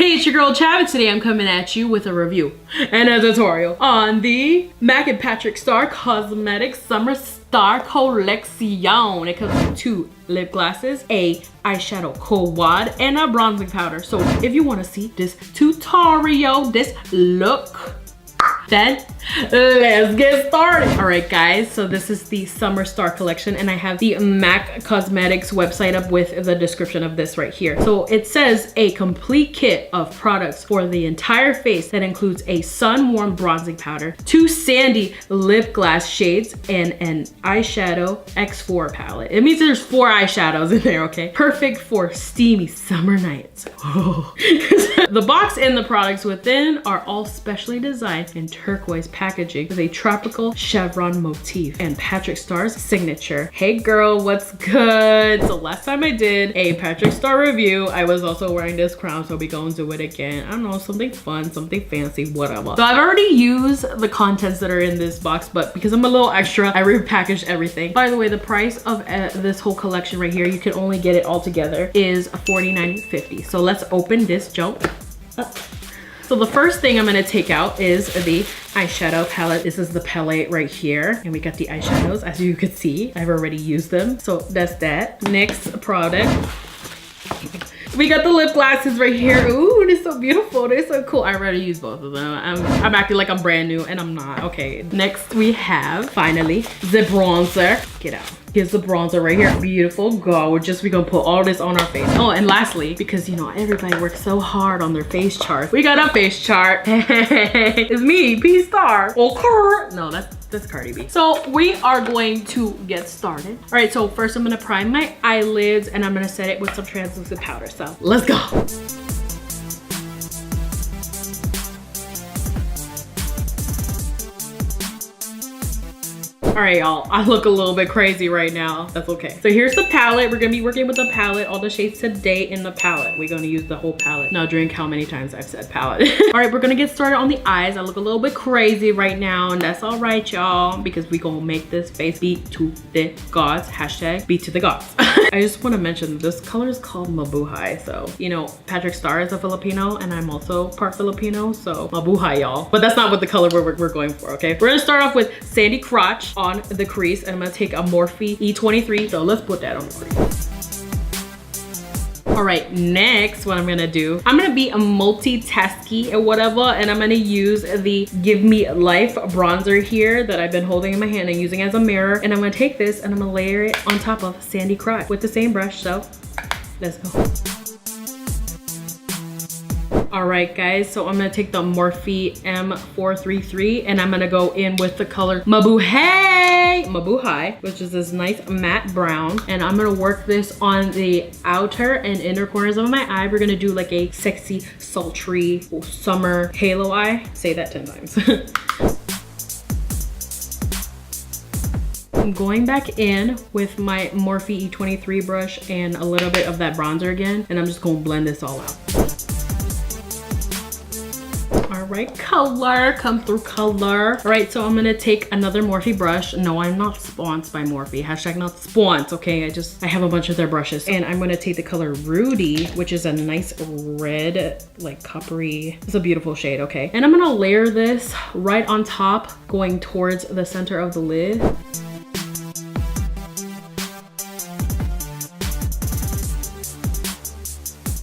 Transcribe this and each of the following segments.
Hey, it's your girl Chab, and today I'm coming at you with a review and a tutorial on the MAC and PatrickStarrr Cosmetics Summer Starrr Collection. It comes with 2 lip glosses, a eyeshadow quad, and a bronzing powder. So if you want to see this tutorial, this look, then let's get started. All right, guys, so this is the Summer Starrr Collection, and I have the MAC Cosmetics website up with the description of this right here. So it says a complete kit of products for the entire face that includes a sun-warm bronzing powder, 2 sandy lip gloss shades, and an eyeshadow X4 palette. It means there's 4 eyeshadows in there, okay? Perfect for steamy summer nights. Oh. The box and the products within are all specially designed in turquoise packaging with a tropical chevron motif and PatrickStarr's signature. Hey girl, what's good? So last time I did a PatrickStarrr review, I was also wearing this crown, so we gonna do it again. I don't know, something fun, something fancy, whatever. So I've already used the contents that are in this box, but because I'm a little extra, I repackaged everything. By the way, the price of this whole collection right here, you can only get it all together, is $49.50. So let's open this junk up. So the first thing I'm gonna take out is the eyeshadow palette. This is the palette right here. And we got the eyeshadows, as you can see. I've already used them. So that's that. Next product. We got the lip glosses right here. Ooh, they're so beautiful. They're so cool. I already used both of them. I'm acting like I'm brand new, and I'm not. Okay, next we have, finally, the bronzer. Get out. Here's the bronzer right here. Beautiful, gorgeous. We're gonna put all this on our face. Oh, and lastly, because you know everybody works so hard on their face chart, we got a face chart. It's me, PatrickStarrr. Okay. No, that's Cardi B. So we are going to get started. All right, so first I'm gonna prime my eyelids, and I'm gonna set it with some translucent powder. So let's go. All right, y'all, I look a little bit crazy right now. That's okay. So here's the palette. We're gonna be working with the palette, all the shades today in the palette. We're gonna use the whole palette. Now drink how many times I've said palette. All right, we're gonna get started on the eyes. I look a little bit crazy right now, and that's all right, y'all, because we gonna make this face beat to the gods. Hashtag beat to the gods. I just wanna mention this color is called Mabuhay. So, you know, PatrickStarrr is a Filipino, and I'm also part Filipino, so Mabuhay, y'all. But that's not what the color we're going for, okay? We're gonna start off with Sandy Crotch on the crease, and I'm gonna take a Morphe E23, so let's put that on the crease. All right, next what I'm gonna do, I'm gonna be a multitasky or whatever, and I'm gonna use the Give Me Life bronzer here that I've been holding in my hand and using as a mirror, and I'm gonna take this and I'm gonna layer it on top of Sandy Crotch with the same brush, so let's go. All right, guys, so I'm gonna take the Morphe M433, and I'm gonna go in with the color Mabuhay, which is this nice matte brown, and I'm gonna work this on the outer and inner corners of my eye. We're gonna do like a sexy, sultry summer halo eye. Say that 10 times. I'm going back in with my Morphe E23 brush and a little bit of that bronzer again, and I'm just gonna blend this all out. All right, color, come through color. All right, so I'm gonna take another Morphe brush. No, I'm not sponsored by Morphe. Hashtag not sponsored, okay? I have a bunch of their brushes. And I'm gonna take the color Rudy, which is a nice red, like coppery. It's a beautiful shade, okay? And I'm gonna layer this right on top, going towards the center of the lid.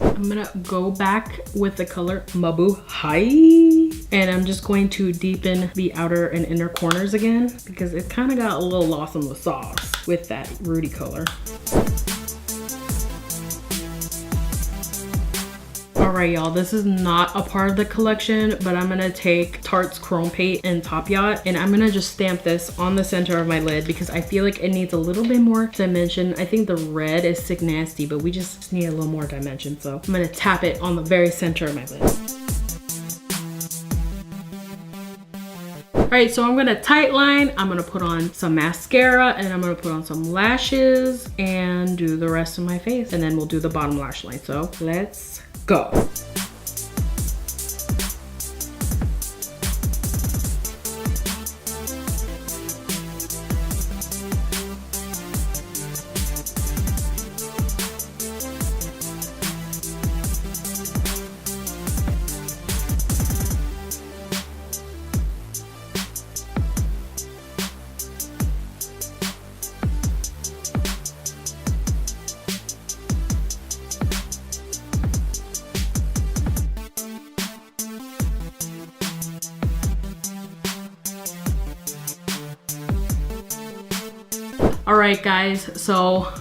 I'm gonna go back with the color Mabuhay, and I'm just going to deepen the outer and inner corners again because it kind of got a little lost in the sauce with that Rudy color. All right, y'all, this is not a part of the collection, but I'm gonna take Tarte's Chrome Paint in Top Yacht, and I'm gonna just stamp this on the center of my lid because I feel like it needs a little bit more dimension. I think the red is sick nasty, but we just need a little more dimension. So I'm gonna tap it on the very center of my lid. All right, so I'm gonna tight line, I'm gonna put on some mascara, and I'm gonna put on some lashes and do the rest of my face, and then we'll do the bottom lash line. So let's go. All right, guys, so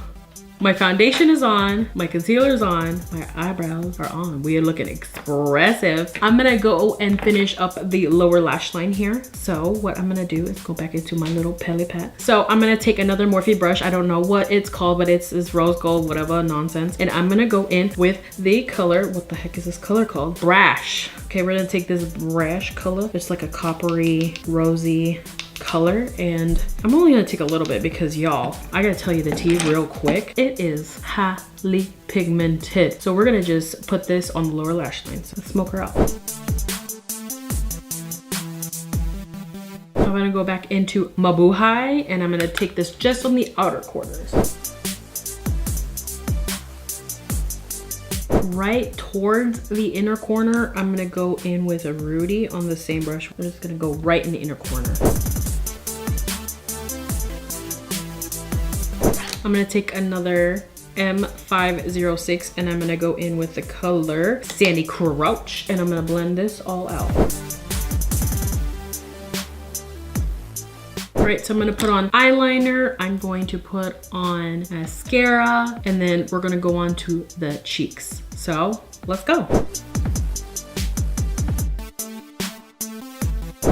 my foundation is on, my concealer is on, my eyebrows are on. We are looking expressive. I'm gonna go and finish up the lower lash line here. So what I'm gonna do is go back into my little Peli Pat. So I'm gonna take another Morphe brush. I don't know what it's called, but it's this rose gold, whatever nonsense. And I'm gonna go in with the color, what the heck is this color called? Brash. Okay, we're gonna take this brash color. It's like a coppery, rosy color, and I'm only gonna take a little bit because y'all, I gotta tell you the tea real quick. It is highly pigmented. So we're gonna just put this on the lower lash line. So let's smoke her out. I'm gonna go back into Mabuhay and I'm gonna take this just on the outer corners. Right towards the inner corner, I'm gonna go in with a Rudy on the same brush. We're just gonna go right in the inner corner. I'm gonna take another M506 and I'm gonna go in with the color Sandy Crouch and I'm gonna blend this all out. All right, so I'm gonna put on eyeliner, I'm going to put on mascara, and then we're gonna go on to the cheeks. So let's go.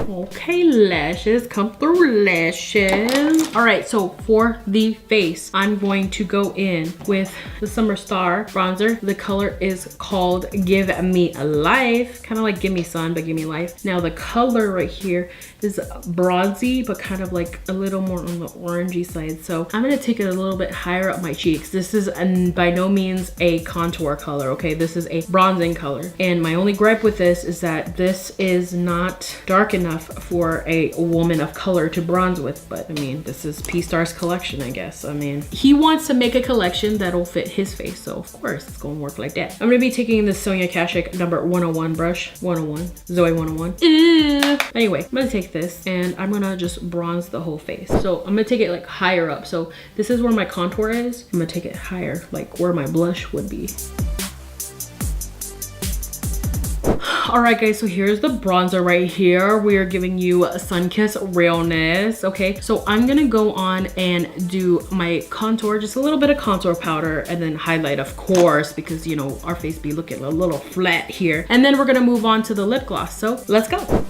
Okay, lashes, come through, lashes. All right, so for the face, I'm going to go in with the Summer Starrr bronzer. The color is called Give Me a Life, kind of like Give Me Sun, but Give Me Life. Now the color right here is bronzy, but kind of like a little more on the orangey side. So I'm gonna take it a little bit higher up my cheeks. This is by no means a contour color, okay? This is a bronzing color. And my only gripe with this is that this is not dark enough for a woman of color to bronze with, but I mean, this is PatrickStarrr's collection, I guess. I mean, he wants to make a collection that'll fit his face, so of course it's gonna work like that. I'm gonna be taking the Sonia Kashuk number 101 brush, 101, Zoe 101. Anyway, I'm gonna take this and I'm gonna just bronze the whole face. So I'm gonna take it like higher up. So this is where my contour is. I'm gonna take it higher, like where my blush would be. All right, guys, so here's the bronzer right here. We are giving you a sun-kissed realness, okay? So I'm gonna go on and do my contour, just a little bit of contour powder, and then highlight, of course, because, you know, our face be looking a little flat here. And then we're gonna move on to the lip gloss, so let's go.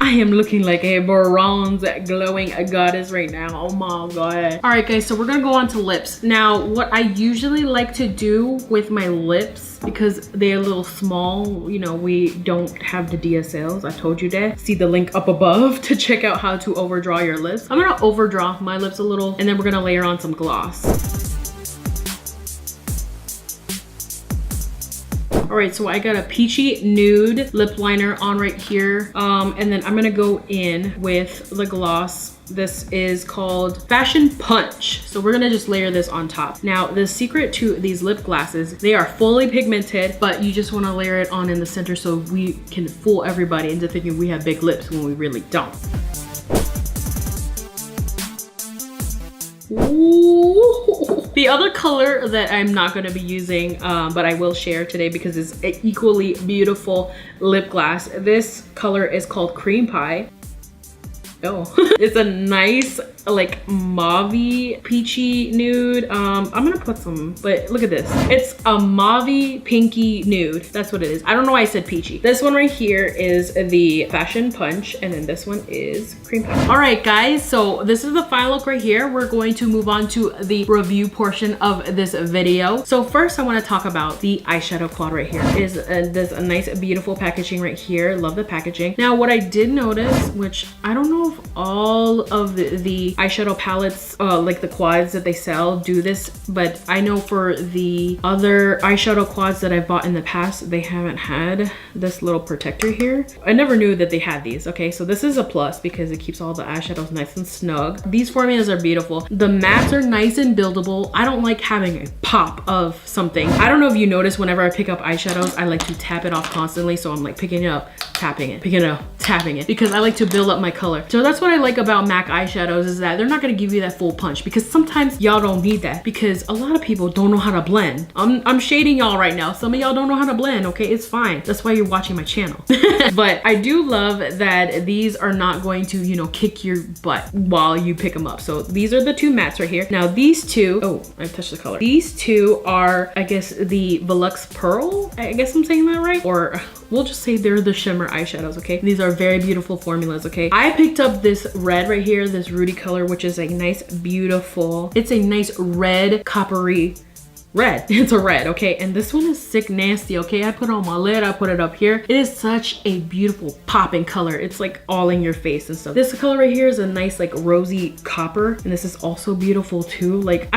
I am looking like a bronze glowing goddess right now. Oh my god. All right, guys, so we're gonna go on to lips. Now, what I usually like to do with my lips, because they're a little small, you know, we don't have the DSLs. I told you that. See the link up above to check out how to overdraw your lips. I'm gonna overdraw my lips a little, and then we're gonna layer on some gloss. All right, so I got a peachy nude lip liner on right here. And then I'm gonna go in with the gloss. This is called Fashion Punch. So we're gonna just layer this on top. Now, the secret to these lip glosses, they are fully pigmented, but you just wanna layer it on in the center so we can fool everybody into thinking we have big lips when we really don't. Ooh. The other color that I'm not going to be using, but I will share today because it's an equally beautiful lip gloss. This color is called Cream Pie. Oh, it's a nice like mauve-y peachy nude. I'm gonna put some, but look at this. It's a mauve pinky nude. That's what it is. I don't know why I said peachy. This one right here is the Fashion Punch, and then this one is Cream Pie. All right, guys, so this is the final look right here. We're going to move on to the review portion of this video. So first I want to talk about the eyeshadow quad right here. There's a nice beautiful packaging right here. Love the packaging. Now what I did notice, which I don't know if all of the eyeshadow palettes, like the quads that they sell, do this, but I know for the other eyeshadow quads that I've bought in the past, they haven't had this little protector here. I never knew that they had these. Okay, so this is a plus because it keeps all the eyeshadows nice and snug. These formulas are beautiful. The mattes are nice and buildable. I don't like having a pop of something. I don't know if you notice whenever I pick up eyeshadows, I like to tap it off constantly. So I'm like picking it up, tapping it, picking it up, tapping it because I like to build up my color. So that's what I like about MAC eyeshadows, is that they're not gonna give you that full punch, because sometimes y'all don't need that, because a lot of people don't know how to blend. I'm shading y'all right now. Some of y'all don't know how to blend, okay? It's fine. That's why you're watching my channel. But I do love that these are not going to, you know, kick your butt while you pick them up. So these are the two mattes right here. Now these two, oh, I touched the color. These two are, I guess, the Volux Pearl. I guess I'm saying that right? Or we'll just say they're the shimmer eyeshadows, okay? These are very beautiful formulas, okay? I picked up this red right here, this Rudy color, which is a nice, beautiful, it's a nice red, coppery red. It's a red, okay? And this one is sick nasty, okay? I put it on my lid, I put it up here. It is such a beautiful popping color. It's like all in your face and stuff. This color right here is a nice like rosy copper, and this is also beautiful too. Like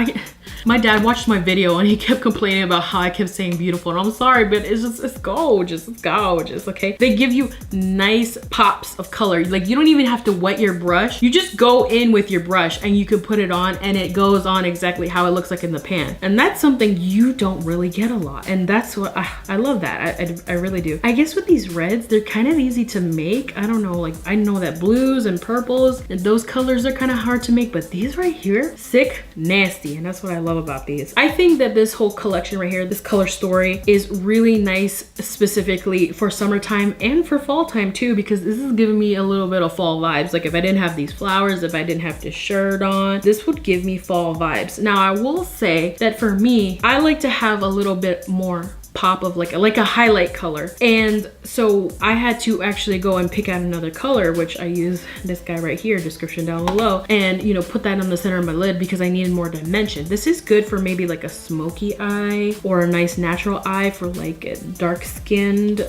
my dad watched my video and he kept complaining about how I kept saying beautiful, and I'm sorry, but it's gorgeous. It's gorgeous, okay? They give you nice pops of color. Like you don't even have to wet your brush. You just go in with your brush and you can put it on, and it goes on exactly how it looks like in the pan. And that's something you don't really get a lot, and that's what I love. That I really do. I guess with these reds, they're kind of easy to make. I don't know, like I know that blues and purples and those colors are kind of hard to make, but these right here, sick nasty, and that's what I love about these. I think that this whole collection right here, this color story, is really nice specifically for summertime and for fall time too, because this is giving me a little bit of fall vibes. Like if I didn't have these flowers, if I didn't have this shirt on, this would give me fall vibes. Now I will say that for me, I like to have a little bit more pop of like a highlight color, and so I had to actually go and pick out another color, which I use this guy right here, description down below, and you know, put that on the center of my lid because I needed more dimension. This is good for maybe like a smoky eye or a nice natural eye for like dark skinned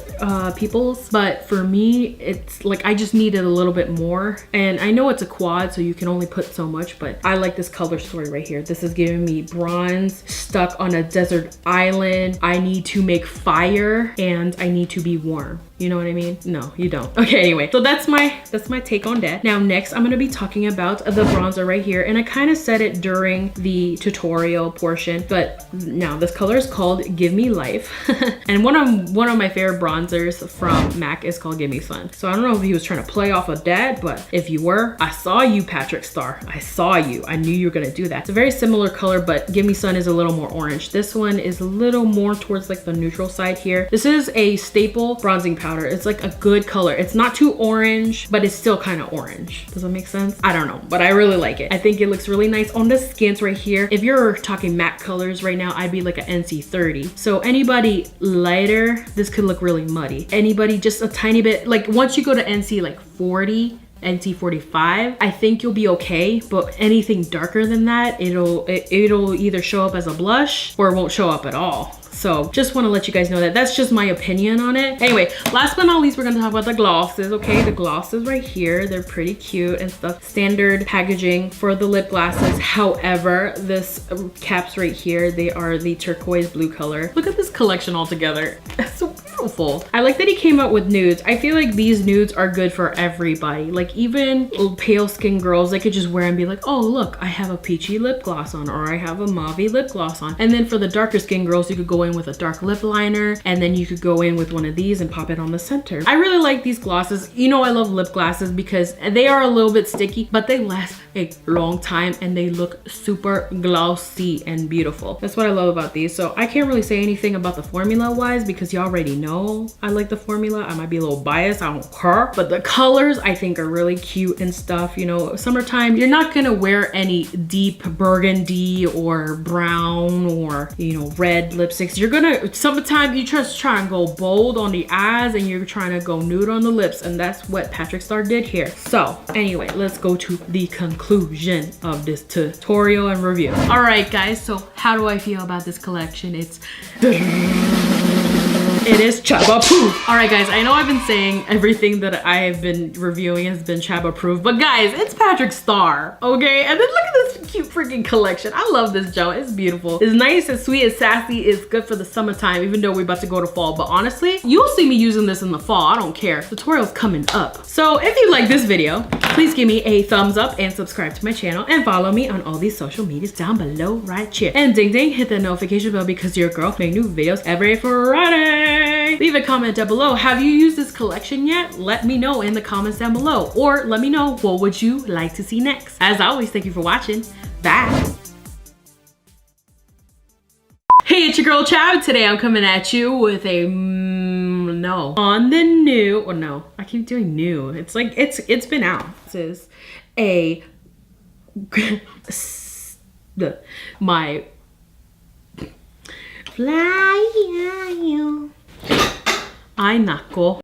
peoples, but for me it's like I just needed a little bit more, and I know it's a quad so you can only put so much, but I like this color story right here. This is giving me bronze, stuck on a desert island. I need to make fire and I need to be warm. You know what I mean? No, you don't. Okay, anyway, so that's my take on that. Now next I'm gonna be talking about the bronzer right here, and I kind of said it during the tutorial portion, but now this color is called Give Me Life. And one of my favorite bronzers from MAC is called Give Me Sun. So I don't know if he was trying to play off of that, but if you were, I saw you, PatrickStarrr. I saw you. I knew you were gonna do that. It's a very similar color, but Give Me Sun is a little more orange. This one is a little more towards like the neutral side here. This is a staple bronzing powder. It's like a good color. It's not too orange, but it's still kind of orange. Does that make sense? I don't know, but I really like it. I think it looks really nice on the skins right here. If you're talking matte colors right now, I'd be like an NC 30. So anybody lighter, this could look really muddy. Anybody just a tiny bit, like once you go to NC like 40, NC 45, I think you'll be okay, but anything darker than that, it'll either show up as a blush or it won't show up at all. So just want to let you guys know that that's just my opinion on it. Anyway, last but not least, we're gonna talk about the glosses, okay? The glosses right here, they're pretty cute and stuff. Standard packaging for the lip glasses. However, this caps right here, they are the turquoise blue color. Look at this collection all together. That's so beautiful. I like that he came out with nudes. I feel like these nudes are good for everybody. Like even pale skin girls, they could just wear and be like, oh look, I have a peachy lip gloss on, or I have a mauve lip gloss on. And then for the darker skin girls, you could go in with a dark lip liner, and then you could go in with one of these and pop it on the center. I really like these glosses. You know I love lip glosses because they are a little bit sticky, but they last a long time and they look super glossy and beautiful. That's what I love about these. So I can't really say anything about the formula wise because you already know I like the formula. I might be a little biased, I don't care, but the colors I think are really cute and stuff. You know, summertime, you're not gonna wear any deep burgundy or brown or, you know, red lipsticks. You're gonna, sometimes you just try and go bold on the eyes and you're trying to go nude on the lips, and that's what PatrickStarrr did here. So anyway, let's go to the conclusion of this tutorial and review. All right guys, so how do I feel about this collection? It is Chab approved. All right guys, I know I've been saying everything that I have been reviewing has been Chab approved, but guys, it's PatrickStarrr, okay? And then look at this cute freaking collection. I love this joint. It's beautiful. It's nice, it's sweet, it's sassy. It's good for the summertime, even though we're about to go to fall. But honestly, you'll see me using this in the fall. I don't care. Tutorial's coming up. So if you like this video, please give me a thumbs up and subscribe to my channel and follow me on all these social medias down below right here. And ding ding, hit the notification bell because your girl make new videos every Friday. okay? Leave a comment down below. Have you used this collection yet? Let me know in the comments down below. Or let me know, what would you like to see next? As always, thank you for watching. Bye. Hey, it's your girl Chab. Today I'm coming at you with a no. On the new, or no, I keep doing new. It's like, it's been out. This is a, my fly, ay nako.